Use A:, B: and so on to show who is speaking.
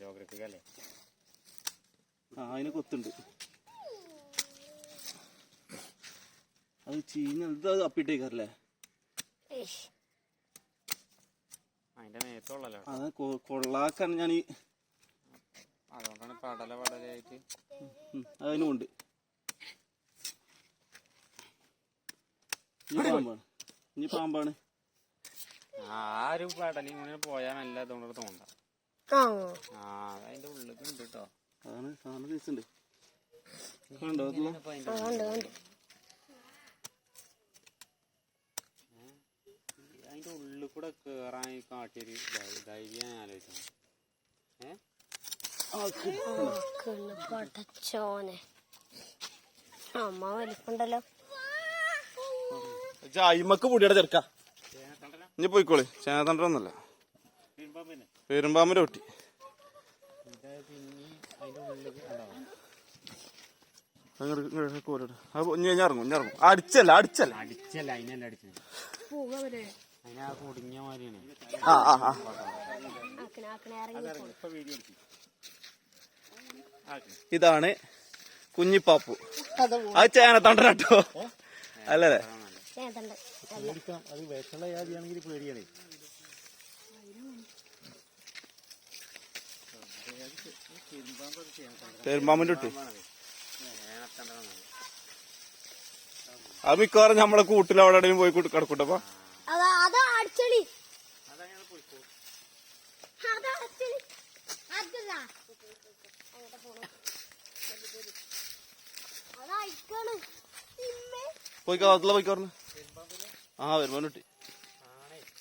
A: ജോഗ്രഫിക്കല്ലേ.
B: ആ അതിന് കൊത്തുണ്ട്. അത് ചീഞ്ഞ എന്താ അപ്പിട്ടേക്കാറല്ലേ?
A: അതിന്റെ നേരത്തുള്ളല്ലോ.
B: അത് കൊള്ളാക്കാൻ ഞാൻ
A: അതുകൊണ്ടാണ് പടലായിട്ട്
B: അതിനുമുണ്ട്. ഇനി പാമ്പാണ്.
A: ആരും പടലി ഇങ്ങനെ പോയാൽ നല്ല ഇതുകൊണ്ട് തോന്നണ്ട. അതിന്റെ ഉള്ളിൽ ഉണ്ട് കേട്ടോ.
B: അതാണ് സാധനം ദിവസമുണ്ട്. കണ്ടോ
A: അതിന്റെ ഉള്ളിൽ കൂടെ കേറാൻ കാട്ടിയൊരു ധൈര്യം ഞാൻ ആലോചിക്കണം.
C: അമ്മ വലിപ്പുണ്ടല്ലോ.
B: അയിമക്ക് പൊടിയുടെ ചെറുക്ക ഇനി പോയിക്കോളി. ചേനത്തണ്ടൊന്നല്ല, പെരുമ്പാമ്പിന്റെ പൊട്ടി. ഇറങ്ങും അടിച്ചല്ല
A: അതിനല്ല അടിച്ചത്. അതിനാ കുടുങ്ങിയ മാതിരിയാണ്.
B: ഇതാണ് കുഞ്ഞിപ്പാപ്പു. അത് ചേനത്തണ്ടോ അല്ലേ?
A: അത് വിഷമുള്ള ജാതിയാണെങ്കിൽ പേടിയാണ്.
B: പെരുമ്പാമ്പിന്റെ പൊട്ടി അത് മിക്കവാറും നമ്മളെ കൂട്ടിൽ അവിടെ പോയി കിടക്കൂട്ടപ്പ. പോയി കാത്തില്ല പോയിക്കോർന്ന്. ആ പെരുമ്പാമ്പ് പൊട്ടി.